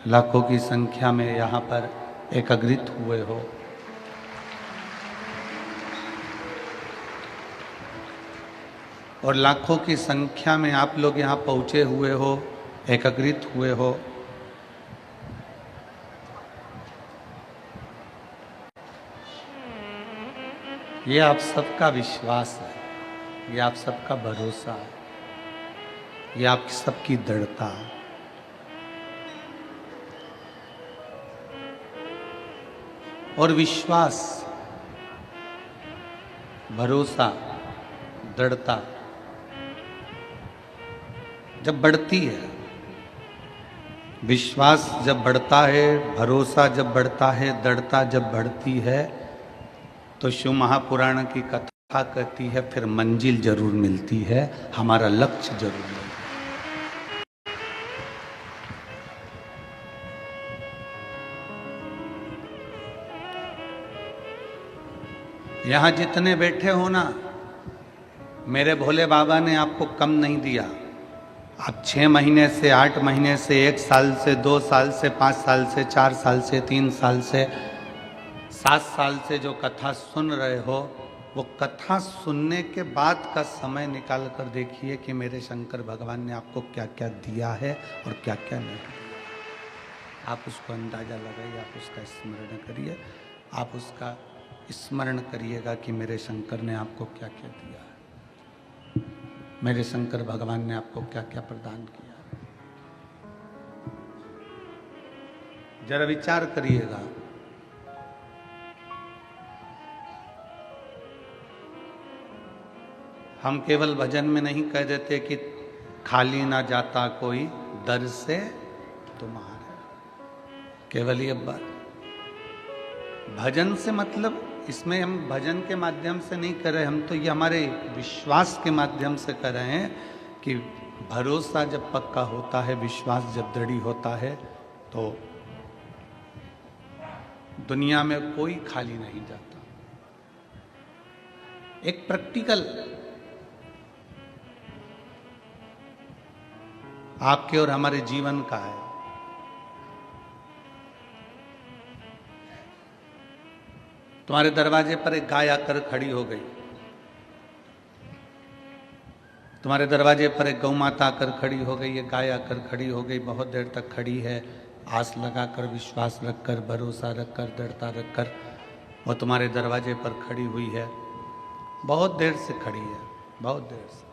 लाखों की संख्या में यहाँ पर एकत्रित हुए हो। और लाखों की संख्या में आप लोग यहाँ पहुँचे हुए हो, एकत्रित हुए हो। ये आप सबका विश्वास है, ये आप सबका भरोसा है, ये आप सबकी दृढ़ता है। और विश्वास, भरोसा, दृढ़ता जब बढ़ती है, विश्वास जब बढ़ता है, भरोसा जब बढ़ता है, दृढ़ता जब बढ़ती है, तो शिव महापुराण की कथा कहती है फिर मंजिल जरूर मिलती है, हमारा लक्ष्य जरूर मिलता है। यहां जितने बैठे हो ना, मेरे भोले बाबा ने आपको कम नहीं दिया। आप 6 महीने से, 8 महीने से, 1 साल से, 2 साल से, 5 साल से, 4 साल से, 3 साल से, 7 साल से जो कथा सुन रहे हो, वो कथा सुनने के बाद का समय निकाल कर देखिए कि मेरे शंकर भगवान ने आपको क्या क्या दिया है और क्या क्या नहीं। आप उसको अंदाजा लगाइए, आप उसका स्मरण करिए, आप उसका स्मरण करिएगा कि मेरे शंकर ने आपको क्या क्या दिया है, मेरे शंकर भगवान ने आपको क्या क्या प्रदान किया। जरा विचार करिएगा। हम केवल भजन में नहीं कह देते कि खाली ना जाता कोई दर से तुम्हारे, केवल ये बात। भजन से मतलब इसमें हम भजन के माध्यम से नहीं कर रहे, हम तो ये हमारे विश्वास के माध्यम से कर रहे हैं कि भरोसा जब पक्का होता है, विश्वास जब दृढ़ होता है, तो दुनिया में कोई खाली नहीं जाता। एक प्रैक्टिकल आपके और हमारे जीवन का है। तुम्हारे दरवाजे पर एक गाय आकर खड़ी हो गई, तुम्हारे दरवाजे पर एक गौ माता आकर खड़ी हो गई, एक गाय आकर खड़ी हो गई, बहुत देर तक खड़ी है, आस लगाकर, विश्वास रखकर, भरोसा रखकर, दृढ़ता रखकर वो तुम्हारे दरवाजे पर खड़ी हुई है, बहुत देर से खड़ी है, बहुत देर से।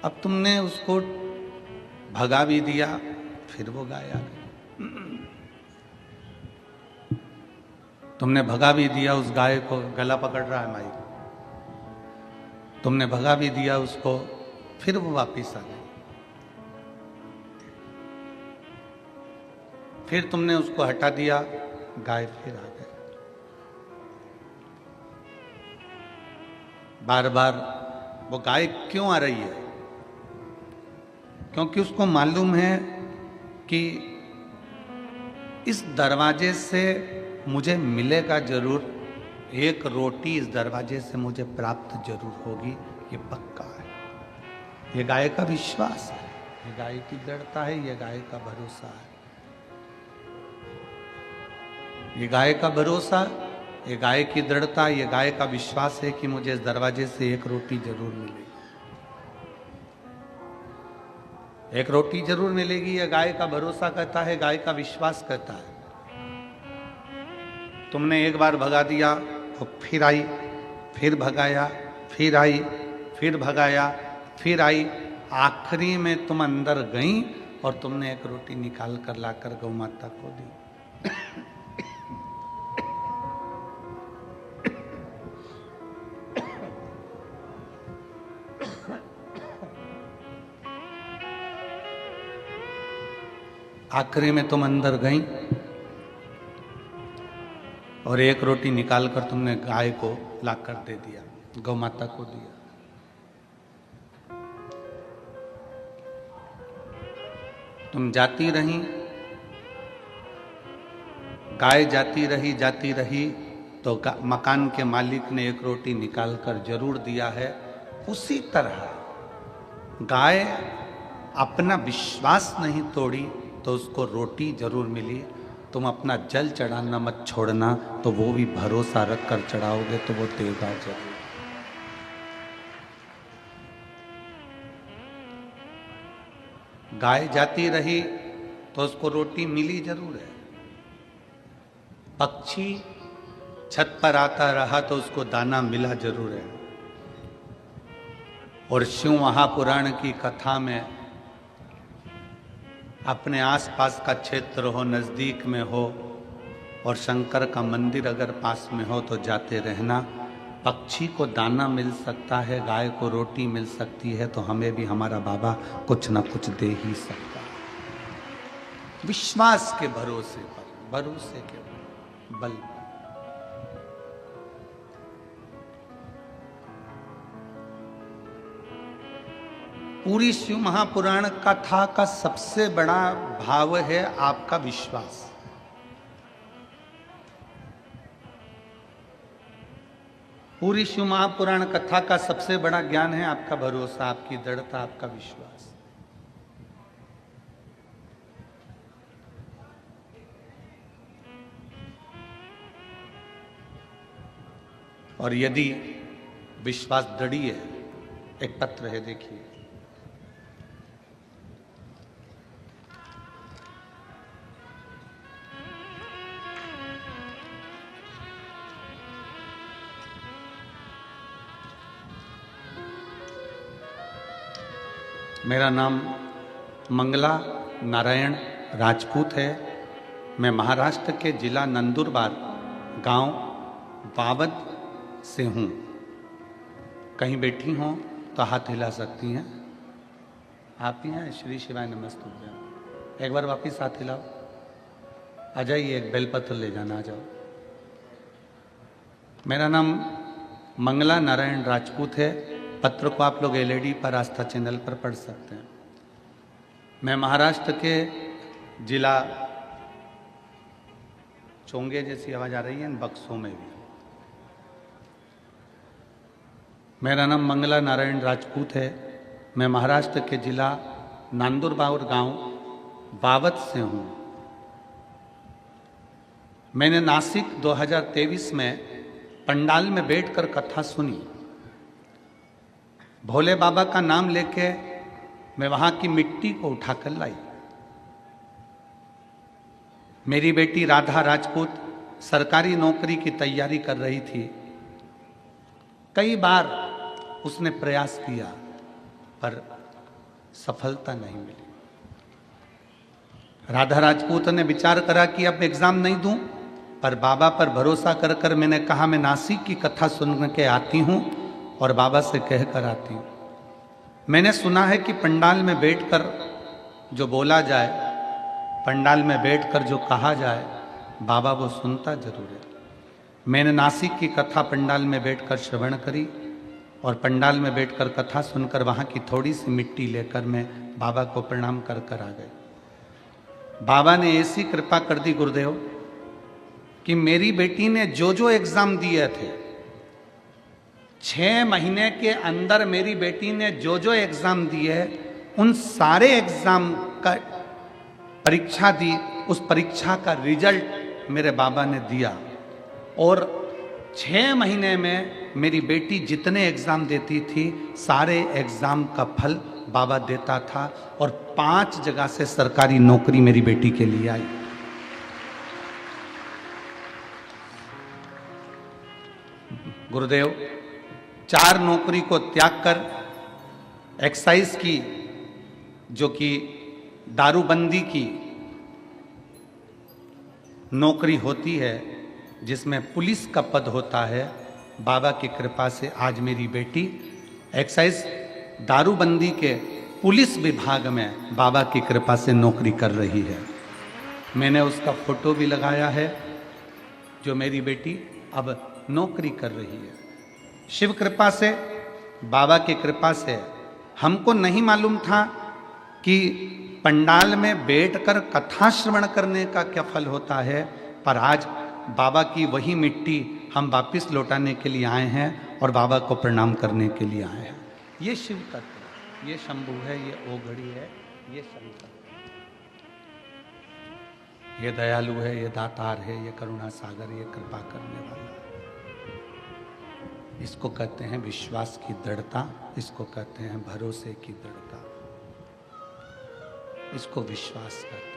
अब तुमने उसको भगा भी दिया, फिर वो गाय आ गई। तुमने भगा भी दिया उस गाय को, गला पकड़ रहा है माई, तुमने भगा भी दिया उसको, फिर वो वापिस आ गई। फिर तुमने उसको हटा दिया, गाय फिर आ गई। बार बार वो गाय क्यों आ रही है? क्योंकि उसको मालूम है कि इस दरवाजे से मुझे मिलेगा जरूर, एक रोटी इस दरवाजे से मुझे प्राप्त जरूर होगी, ये पक्का है। ये गाय का विश्वास है, ये गाय की दृढ़ता है, ये गाय का भरोसा है। ये गाय का भरोसा, ये गाय की दृढ़ता, ये गाय का विश्वास है कि मुझे इस दरवाजे से एक रोटी जरूर मिलेगी, एक रोटी जरूर मिलेगी। ये गाय का भरोसा कहता है, गाय का विश्वास कहता है। तुमने एक बार भगा दिया, वो फिर आई, फिर भगाया, फिर आई, फिर भगाया, फिर आई, आखिरी में तुम अंदर गई और तुमने एक रोटी निकाल कर लाकर गौ माता को दी। आखिरी में तुम अंदर गई और एक रोटी निकालकर तुमने गाय को लाकर दे दिया, गौ माता को दिया। तुम जाती रही, गाय जाती रही, तो मकान के मालिक ने एक रोटी निकाल कर जरूर दिया है। उसी तरह गाय अपना विश्वास नहीं तोड़ी तो उसको रोटी जरूर मिली। तुम अपना जल चढ़ाना मत छोड़ना, तो वो भी भरोसा रख कर चढ़ाओगे तो वो देगा जरूर। गाय जाती रही तो उसको रोटी मिली जरूर है। पक्षी छत पर आता रहा तो उसको दाना मिला जरूर है। और शिव महापुराण की कथा में अपने आसपास का क्षेत्र हो, नजदीक में हो और शंकर का मंदिर अगर पास में हो तो जाते रहना। पक्षी को दाना मिल सकता है, गाय को रोटी मिल सकती है, तो हमें भी हमारा बाबा कुछ ना कुछ दे ही सकता है। विश्वास के भरोसे पर, भरोसे के बल। पूरी शिव महापुराण कथा का सबसे बड़ा भाव है आपका विश्वास। पूरी शिव महापुराण कथा का सबसे बड़ा ज्ञान है आपका भरोसा, आपकी दृढ़ता, आपका विश्वास। और यदि विश्वास दृढ़ है, एक पत्र है देखिए, मेरा नाम मंगला नारायण राजपूत है। मैं महाराष्ट्र के जिला नंदुरबार गांव वावद से हूँ। कहीं बैठी हों तो हाथ हिला सकती हैं। आप ही हैं? श्री शिवाय नमस्तुभ्यम। एक बार वापिस हाथ हिलाओ। आ जाइए, एक बेलपत्र ले जाना, आ जाओ। मेरा नाम मंगला नारायण राजपूत है। पत्र को आप लोग एलईडी पर आस्था चैनल पर पढ़ सकते हैं। मैं महाराष्ट्र के जिला, चोंगे जैसी आवाज आ रही है, बक्सों में भी। मेरा नाम मंगला नारायण राजपूत है। मैं महाराष्ट्र के जिला नंदुरबार गांव वावद से हूं। मैंने नासिक 2023 में पंडाल में बैठकर कथा सुनी। भोले बाबा का नाम लेके मैं वहां की मिट्टी को उठाकर लाई। मेरी बेटी राधा राजपूत सरकारी नौकरी की तैयारी कर रही थी। कई बार उसने प्रयास किया पर सफलता नहीं मिली। राधा राजपूत ने विचार करा कि अब एग्जाम नहीं दूं, पर बाबा पर भरोसा कर कर मैंने कहा मैं नासिक की कथा सुन के आती हूं और बाबा से कह कर आती हूँ। मैंने सुना है कि पंडाल में बैठकर जो बोला जाए, पंडाल में बैठकर जो कहा जाए, बाबा वो सुनता जरूर है। मैंने नासिक की कथा पंडाल में बैठकर श्रवण करी और पंडाल में बैठकर कथा सुनकर वहाँ की थोड़ी सी मिट्टी लेकर मैं बाबा को प्रणाम कर कर आ गए। बाबा ने ऐसी कृपा कर दी गुरुदेव कि मेरी बेटी ने जो जो एग्जाम दिए थे, 6 महीने के अंदर मेरी बेटी ने जो जो एग्जाम दिए, उन सारे एग्जाम का परीक्षा दी। उस परीक्षा का रिजल्ट मेरे बाबा ने दिया और 6 महीने में मेरी बेटी जितने एग्जाम देती थी, सारे एग्जाम का फल बाबा देता था और 5 जगह से सरकारी नौकरी मेरी बेटी के लिए आई। गुरुदेव 4 नौकरी को त्याग कर एक्साइज की, जो कि दारूबंदी की नौकरी होती है, जिसमें पुलिस का पद होता है, बाबा की कृपा से आज मेरी बेटी एक्साइज दारूबंदी के पुलिस विभाग में बाबा की कृपा से नौकरी कर रही है। मैंने उसका फोटो भी लगाया है, जो मेरी बेटी अब नौकरी कर रही है। शिव कृपा से, बाबा की कृपा से। हमको नहीं मालूम था कि पंडाल में बैठकर कथा श्रवण करने का क्या फल होता है, पर आज बाबा की वही मिट्टी हम वापिस लौटाने के लिए आए हैं और बाबा को प्रणाम करने के लिए आए हैं। ये शिव तत्व है, ये शंभु है, ये ओघड़ी है, ये शंकर है, ये दयालु है, ये दातार है, ये करुणा सागर, ये कृपा करने वाला। इसको कहते हैं विश्वास की दृढ़ता, इसको कहते हैं भरोसे की दृढ़ता, इसको विश्वास कहते हैं।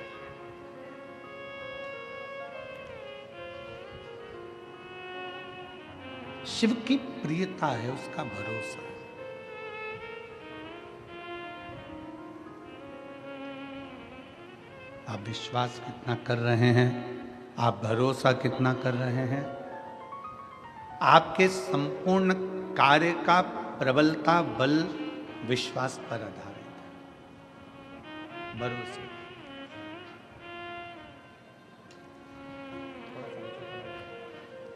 शिव की प्रियता है, उसका भरोसा। आप विश्वास कितना कर रहे हैं, आप भरोसा कितना कर रहे हैं, आपके संपूर्ण कार्य का प्रबलता बल विश्वास पर आधारित है, भरोसे।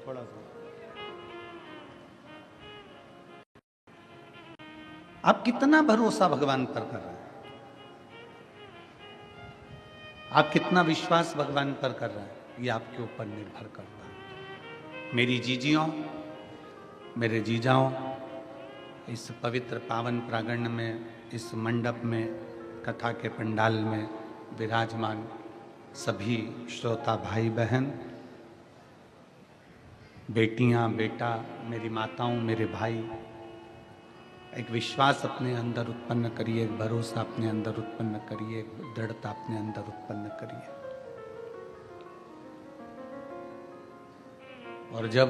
थोड़ा सा आप कितना भरोसा भगवान पर कर रहे हैं, आप कितना विश्वास भगवान पर कर रहे हैं, ये आपके ऊपर निर्भर करता है। मेरी जीजियों, मेरे जीजाओं, इस पवित्र पावन प्रांगण में, इस मंडप में, कथा के पंडाल में विराजमान सभी श्रोता भाई बहन, बेटियां, बेटा, मेरी माताओं, मेरे भाई, एक विश्वास अपने अंदर उत्पन्न करिए, एक भरोसा अपने अंदर उत्पन्न करिए, एक दृढ़ता अपने अंदर उत्पन्न करिए। और जब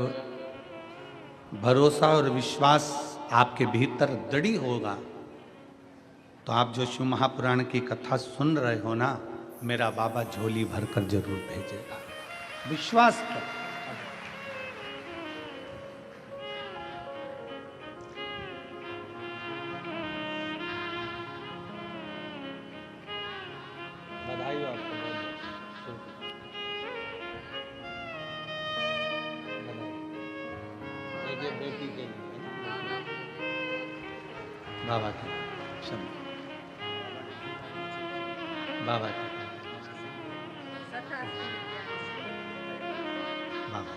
भरोसा और विश्वास आपके भीतर दृढ़ होगा तो आप जो शिव महापुराण की कथा सुन रहे हो ना, मेरा बाबा झोली भरकर जरूर भेजेगा, विश्वास कर। बधाई आपको, बधाई बेटी के लिए बाबा की शब्द, बाबा की बाबा,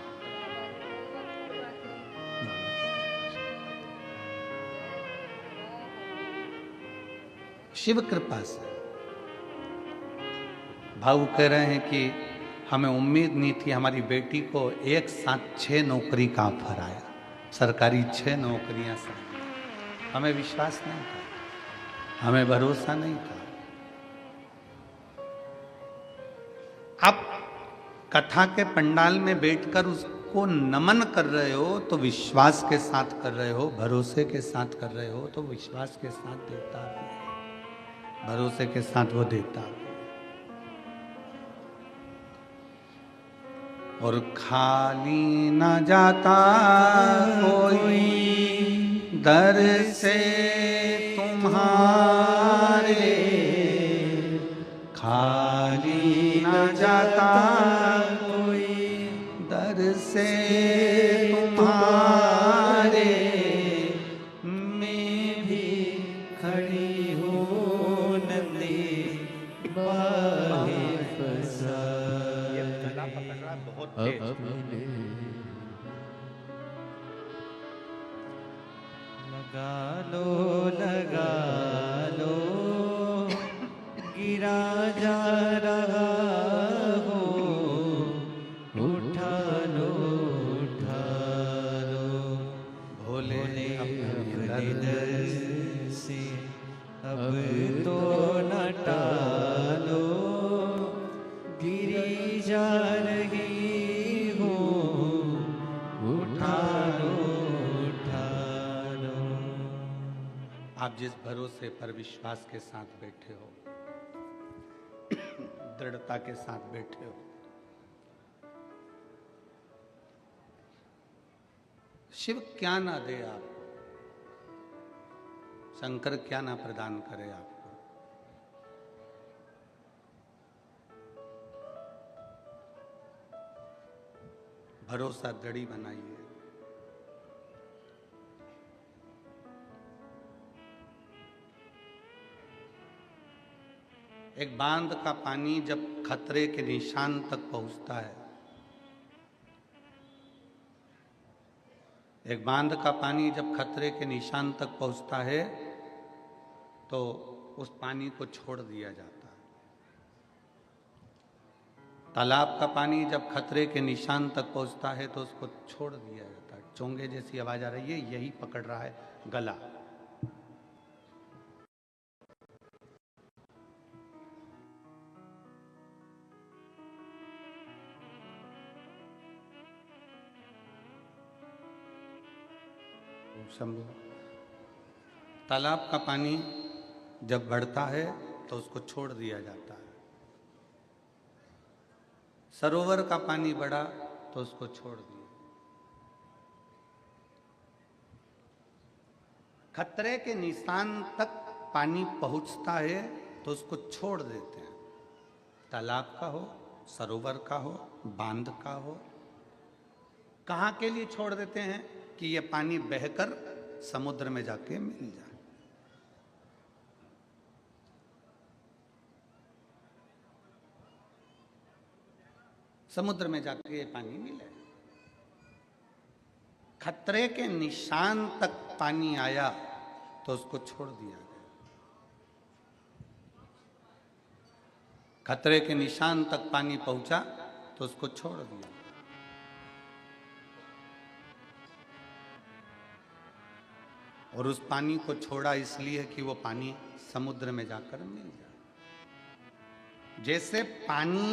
शिव कृपा से। भाऊ कह रहे हैं कि हमें उम्मीद नहीं थी, हमारी बेटी को एक साथ 6 नौकरी का ऑफर आया, सरकारी 6 नौकरियां साथ। हमें विश्वास नहीं था, हमें भरोसा नहीं था। आप कथा के पंडाल में बैठकर उसको नमन कर रहे हो तो विश्वास के साथ कर रहे हो, भरोसे के साथ कर रहे हो तो विश्वास के साथ देता भी है, भरोसे के साथ वो देता भी है। और खाली न जाता कोई दर से तुम्हारे, खाली न जाता कोई दर से तुम्हारे, मैं भी खड़ी हूँ नदी बाहे फसा। बहुत लगा लो गिरा जा रहा हो, उठा लो भोले अपने दर से अब तो न टालो, गिरी जा रही हो, उठा लो। आप जिस भरोसे पर विश्वास के साथ बैठे हो, दृढ़ता के साथ बैठे हो, शिव क्या ना दे आपको, शंकर क्या ना प्रदान करे आपको। भरोसा दृढ़ बनाइए। एक बांध का पानी जब खतरे के निशान तक पहुंचता है एक बांध का पानी जब खतरे के निशान तक पहुंचता है तो उस पानी को छोड़ दिया जाता है। तालाब का पानी जब खतरे के निशान तक पहुंचता है तो उसको छोड़ दिया जाता है। चोंगे जैसी आवाज आ रही है, यही पकड़ रहा है गला। शंभु। तालाब का पानी जब बढ़ता है तो उसको छोड़ दिया जाता है। सरोवर का पानी बढ़ा तो उसको छोड़ दिया। खतरे के निशान तक पानी पहुंचता है तो उसको छोड़ देते हैं। तालाब का हो, सरोवर का हो, बांध का हो, कहां के लिए छोड़ देते हैं कि यह पानी बहकर समुद्र में जाके मिल जाए। समुद्र में जाके ये पानी मिले। खतरे के निशान तक पानी आया तो उसको छोड़ दिया गया। खतरे के निशान तक पानी पहुंचा तो उसको छोड़ दिया। और उस पानी को छोड़ा इसलिए कि वो पानी समुद्र में जाकर मिल जाए। जैसे पानी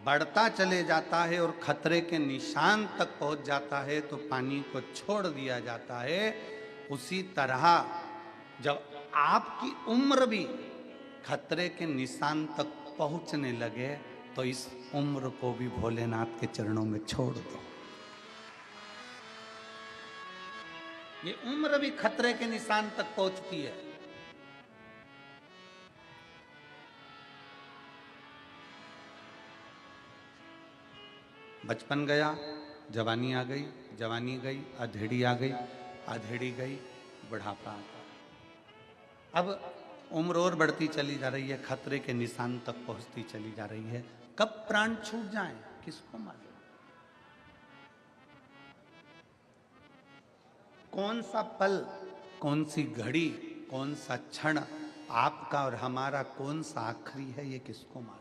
बढ़ता चले जाता है और खतरे के निशान तक पहुंच जाता है तो पानी को छोड़ दिया जाता है, उसी तरह जब आपकी उम्र भी खतरे के निशान तक पहुंचने लगे तो इस उम्र को भी भोलेनाथ के चरणों में छोड़ दो। ये उम्र भी खतरे के निशान तक पहुंचती है। बचपन गया, जवानी आ गई, जवानी गई, अधेड़ी आ गई, अधेड़ी गई, बुढ़ापा आ गया। अब उम्र और बढ़ती चली जा रही है, खतरे के निशान तक पहुंचती चली जा रही है। कब प्राण छूट जाए किसको मालूम। कौन सा पल, कौन सी घड़ी, कौन सा क्षण आपका और हमारा कौन सा आखिरी है, ये किसको मालूम।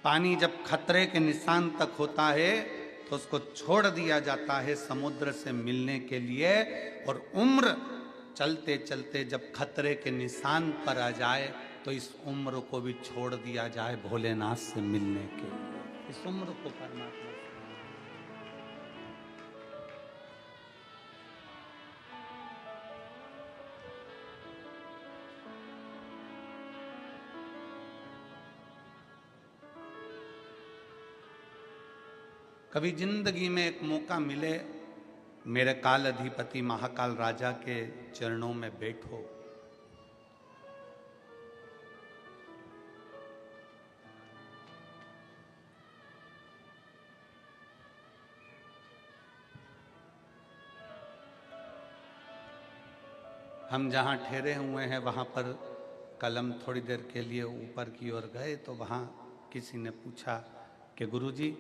पानी जब खतरे के निशान तक होता है तो उसको छोड़ दिया जाता है समुद्र से मिलने के लिए। और उम्र चलते चलते जब खतरे के निशान पर आ जाए तो इस उम्र को भी छोड़ दिया जाए भोलेनाथ से मिलने के लिए। इस उम्र को परमात्मा कभी जिंदगी में एक मौका मिले, मेरे काल अधिपति महाकाल राजा के चरणों में बैठो। हम जहाँ ठहरे हुए हैं वहाँ पर कलम थोड़ी देर के लिए ऊपर की ओर गए तो वहाँ किसी ने पूछा कि गुरुजी,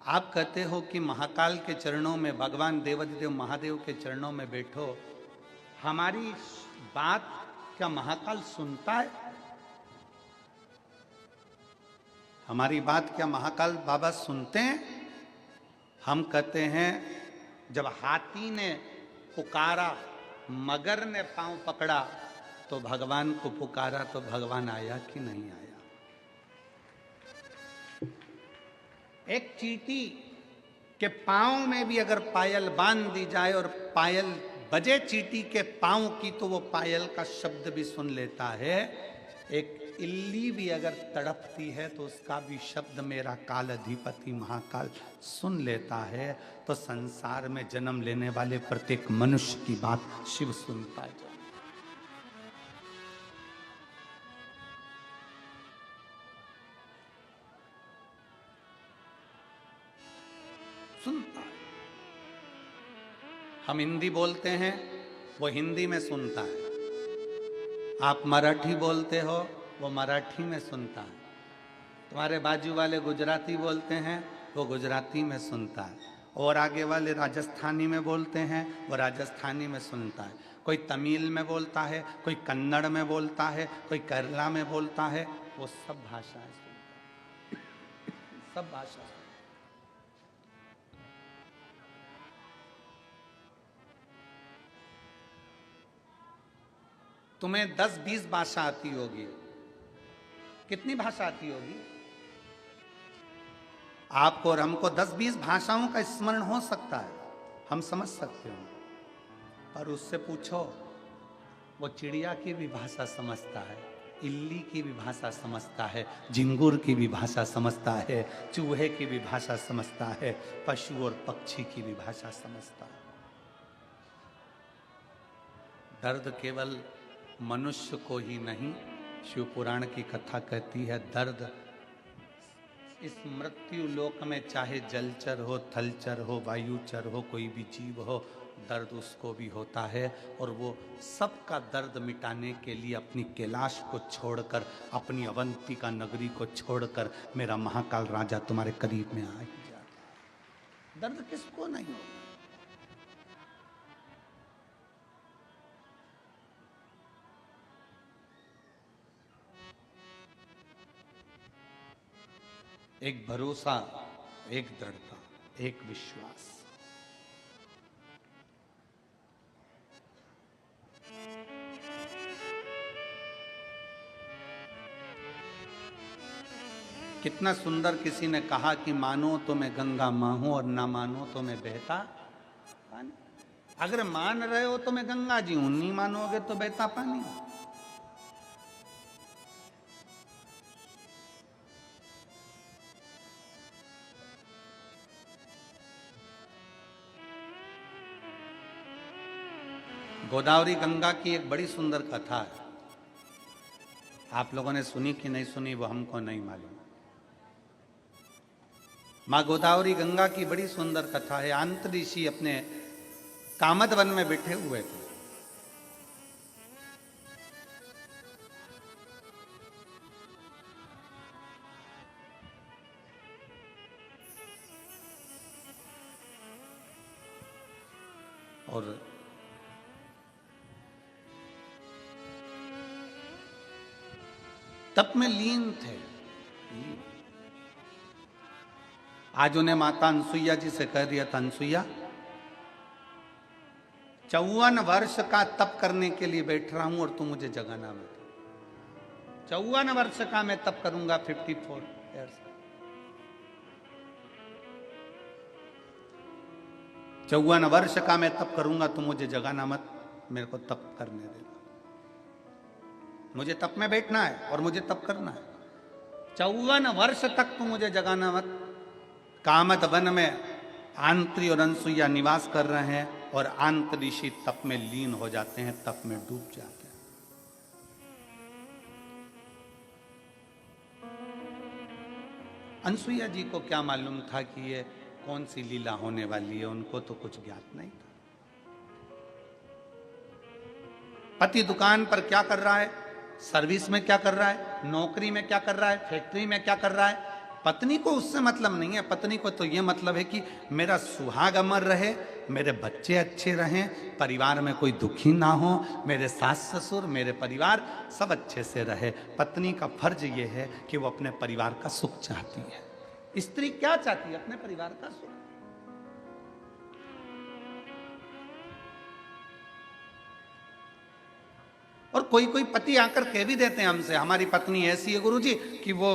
आप कहते हो कि महाकाल के चरणों में, भगवान देवाधिदेव महादेव के चरणों में बैठो, हमारी बात क्या महाकाल सुनता है? हमारी बात क्या महाकाल बाबा सुनते हैं? हम कहते हैं जब हाथी ने पुकारा, मगर ने पांव पकड़ा तो भगवान को पुकारा तो भगवान आया कि नहीं आया। एक चींटी के पांव में भी अगर पायल बांध दी जाए और पायल बजे चींटी के पांव की तो वो पायल का शब्द भी सुन लेता है। एक इल्ली भी अगर तड़पती है तो उसका भी शब्द मेरा काल अधिपति महाकाल सुन लेता है। तो संसार में जन्म लेने वाले प्रत्येक मनुष्य की बात शिव सुनता है। सुनता है। हम हिंदी बोलते हैं, वो हिंदी में सुनता है। आप मराठी बोलते हो, वो मराठी में सुनता है। तुम्हारे बाजू वाले गुजराती बोलते हैं, वो गुजराती में सुनता है, और आगे वाले राजस्थानी में बोलते हैं, वो राजस्थानी में सुनता है। कोई तमिल में बोलता है, कोई कन्नड़ में बोलता है, कोई केरला में बोलता है, वो सब भाषाएं सुनता है, सब भाषा। तुम्हें 10-20 भाषा आती होगी, कितनी भाषा आती होगी? आपको और हमको 10-20 भाषाओं का स्मरण हो सकता है, हम समझ सकते हो, पर उससे पूछो, वो चिड़िया की भी भाषा समझता है, इल्ली की भी भाषा समझता है, झिंगुर की भी भाषा समझता है, चूहे की भी भाषा समझता है, पशु और पक्षी की भी भाषा समझता है। दर्द केवल मनुष्य को ही नहीं, शिव पुराण की कथा कहती है, दर्द इस मृत्यु लोक में चाहे जलचर हो, थलचर हो, वायुचर हो, कोई भी जीव हो, दर्द उसको भी होता है। और वो सबका दर्द मिटाने के लिए अपनी कैलाश को छोड़कर, अपनी अवंतिका नगरी को छोड़कर मेरा महाकाल राजा तुम्हारे करीब में आ ही जाता है। दर्द किसको नहीं होता? एक भरोसा, एक दृढ़ता, एक विश्वास। कितना सुंदर किसी ने कहा कि मानो तो मैं गंगा माँ हूं और ना मानो तो मैं बहता पानी। अगर मान रहे हो तो मैं गंगा जी हूं, नहीं मानोगे तो बहता पानी। गोदावरी गंगा की एक बड़ी सुंदर कथा है, आप लोगों ने सुनी कि नहीं सुनी वो हमको नहीं मालूम। माँ गोदावरी गंगा की बड़ी सुंदर कथा है। अंत ऋषि अपने कामद वन में बैठे हुए थे, और तप में लीन थे। आज उन्हें माता अनसुईया जी से कह दिया था, अनसुईया 54 वर्ष का तप करने के लिए बैठ रहा हूं और तू मुझे जगाना मत। 54 वर्ष का मैं तप करूंगा, 54 ईयर्स। 54 वर्ष का मैं तप करूंगा, तू मुझे जगाना मत, मेरे को तप करने दे। मुझे तप में बैठना है और मुझे तप करना है। 54 वर्ष तक तू मुझे जगाना मत। कामद वन में आंत्री और अनसुईया निवास कर रहे हैं और आंत ऋषि तप में लीन हो जाते हैं, तप में डूब जाते हैं। अनसुईया जी को क्या मालूम था कि ये कौन सी लीला होने वाली है, उनको तो कुछ ज्ञात नहीं था। पति दुकान पर क्या कर रहा है, सर्विस में क्या कर रहा है, नौकरी में क्या कर रहा है, फैक्ट्री में क्या कर रहा है, पत्नी को उससे मतलब नहीं है। पत्नी को तो ये मतलब है कि मेरा सुहाग अमर रहे, मेरे बच्चे अच्छे रहें, परिवार में कोई दुखी ना हो, मेरे सास ससुर, मेरे परिवार सब अच्छे से रहे। पत्नी का फर्ज ये है कि वो अपने परिवार का सुख चाहती है। स्त्री क्या चाहती है? अपने परिवार का सुख। और कोई कोई पति आकर कह भी देते हैं हमसे, हमारी पत्नी ऐसी है गुरुजी कि वो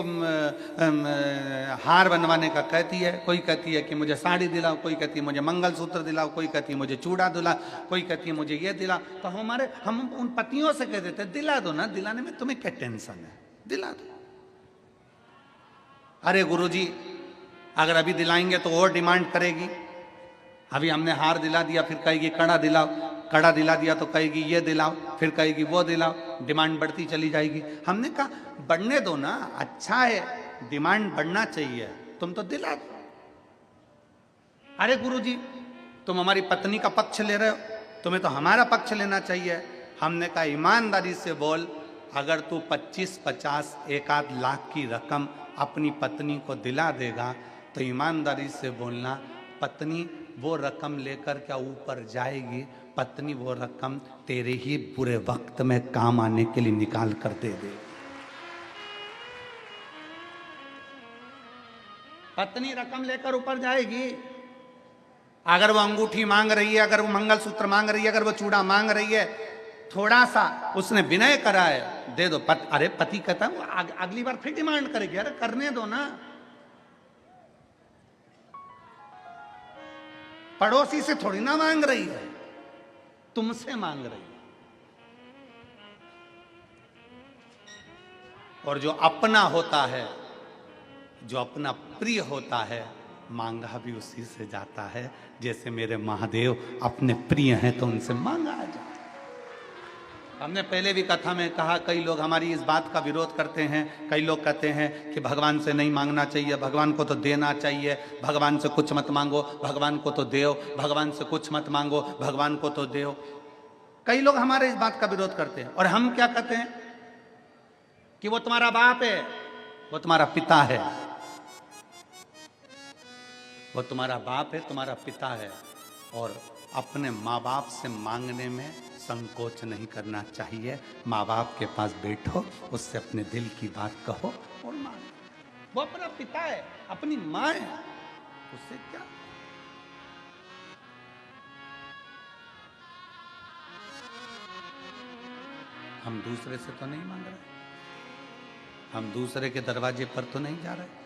हार बनवाने का कहती है, कोई कहती है कि मुझे साड़ी दिलाओ, कोई कहती है मुझे मंगलसूत्र दिलाओ, कोई कहती है मुझे चूड़ा दिला, कोई कहती है मुझे ये दिला। तो हम उन पतियों से कह देते हैं, दिला दो ना, दिलाने में तुम्हें क्या टेंशन है, दिला दो। अरे गुरुजी अगर अभी दिलाएंगे तो और डिमांड करेगी। अभी हमने हार दिला दिया, फिर कहेगी कड़ा दिलाओ, कड़ा दिला दिया तो कहेगी ये दिलाओ, फिर कहेगी वो दिलाओ, डिमांड बढ़ती चली जाएगी। हमने कहा बढ़ने दो ना, अच्छा है, डिमांड बढ़ना चाहिए, तुम तो दिला दो। अरे गुरुजी तुम हमारी पत्नी का पक्ष ले रहे हो, तुम्हें तो हमारा पक्ष लेना चाहिए। हमने कहा ईमानदारी से बोल, अगर तू 25, 50, 1 आध लाख की रकम अपनी पत्नी को दिला देगा तो ईमानदारी से बोलना, पत्नी वो रकम लेकर क्या ऊपर जाएगी? पत्नी वो रकम तेरे ही बुरे वक्त में काम आने के लिए निकाल कर दे दे। पत्नी रकम लेकर ऊपर जाएगी। अगर वो अंगूठी मांग रही है, अगर वो मंगलसूत्र मांग रही है, अगर वो चूड़ा मांग रही है, थोड़ा सा उसने विनय करा है, दे दो। अरे पति कहता है अगली बार फिर डिमांड करेगी, अरे करने दो ना। पड़ोसी से थोड़ी ना मांग रही है, तुमसे मांग रही है। और जो अपना होता है, जो अपना प्रिय होता है, मांगा भी उसी से जाता है। जैसे मेरे महादेव अपने प्रिय हैं तो उनसे मांगा जाता है। हमने पहले भी कथा में कहा, कई लोग हमारी इस बात का विरोध करते हैं। कई लोग कहते हैं कि भगवान से नहीं मांगना चाहिए, भगवान को तो देना चाहिए, भगवान से कुछ मत मांगो, भगवान को तो देओ, भगवान से कुछ मत मांगो, भगवान को तो देओ। कई लोग हमारे इस बात का विरोध करते हैं। और हम क्या कहते हैं कि वो तुम्हारा बाप है, वो तुम्हारा पिता है, वो तुम्हारा बाप है, तुम्हारा पिता है। और अपने माँ बाप से मांगने में संकोच नहीं करना चाहिए। माँ बाप के पास बैठो, उससे अपने दिल की बात कहो और मांगो। वो अपना पिता है, अपनी माँ है, उससे क्या। हम दूसरे से तो नहीं मांग रहे, हम दूसरे के दरवाजे पर तो नहीं जा रहे,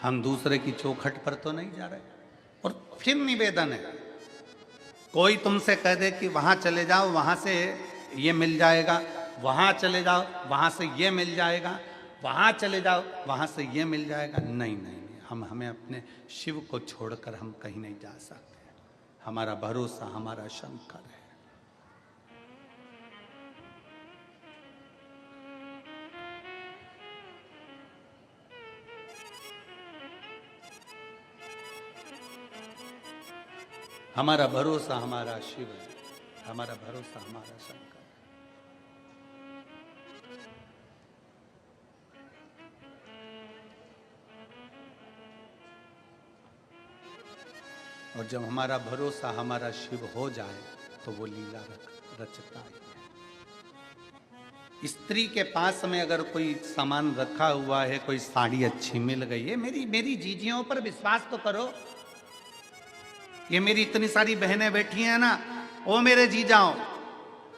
हम दूसरे की चौखट पर तो नहीं जा रहे। और फिर निवेदन है, कोई तुमसे कह दे कि वहां चले जाओ, वहां से ये मिल जाएगा, वहां चले जाओ, वहां से ये मिल जाएगा, वहां चले जाओ, वहां से ये मिल जाएगा। नहीं नहीं, हमें अपने शिव को छोड़कर हम कहीं नहीं जा सकते। हमारा भरोसा हमारा शंकर है। हमारा भरोसा हमारा शिव है, हमारा भरोसा हमारा शंकर है। और जब हमारा भरोसा हमारा शिव हो जाए तो वो लीला रचता है। स्त्री के पास में अगर कोई सामान रखा हुआ है, कोई साड़ी अच्छी मिल गई है, मेरी जीजियों पर विश्वास तो करो। ये मेरी इतनी सारी बहनें बैठी हैं ना, ओ मेरे जीजाओ,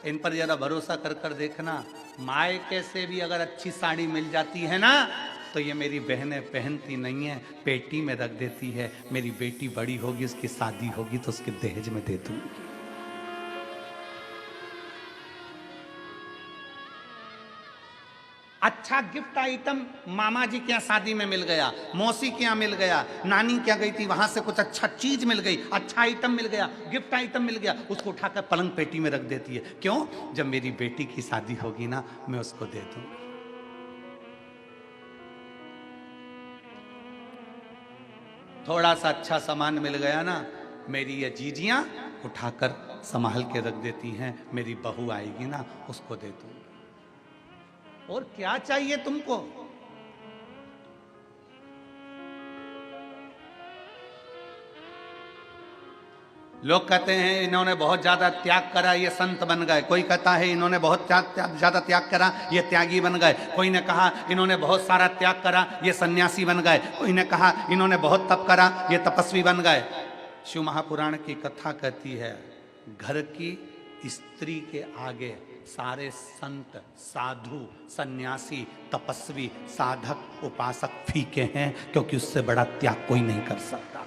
इन पर जरा भरोसा कर कर देखना। मायके से भी अगर अच्छी साड़ी मिल जाती है ना, तो ये मेरी बहनें पहनती नहीं है, पेटी में रख देती है। मेरी बेटी बड़ी होगी, उसकी शादी होगी तो उसके दहेज में दे दूंगी। अच्छा गिफ्ट आइटम मामा जी के यहाँ शादी में मिल गया, मौसी के यहाँ मिल गया, नानी क्या गई थी वहां से कुछ अच्छा चीज मिल गई, अच्छा आइटम मिल गया, गिफ्ट आइटम मिल गया, उसको उठाकर पलंग पेटी में रख देती है। क्यों? जब मेरी बेटी की शादी होगी ना, मैं उसको दे दूंगी। थोड़ा सा अच्छा सामान मिल गया ना, मेरी ये जीजियां उठाकर संभाल के रख देती हैं। मेरी बहू आएगी ना, उसको दे दूंगी। और क्या चाहिए तुमको? लोग कहते हैं इन्होंने बहुत ज्यादा त्याग करा, ये संत बन गए। कोई कहता है इन्होंने बहुत ज्यादा त्याग करा, ये त्यागी बन गए। कोई ने कहा इन्होंने बहुत सारा त्याग करा, ये सन्यासी बन गए। कोई ने कहा इन्होंने बहुत तप करा, ये तपस्वी बन गए। शिव महापुराण की कथा कहती है, घर की स्त्री के आगे सारे संत, साधु, सन्यासी, तपस्वी, साधक, उपासक फीके हैं, क्योंकि उससे बड़ा त्याग कोई नहीं कर सकता।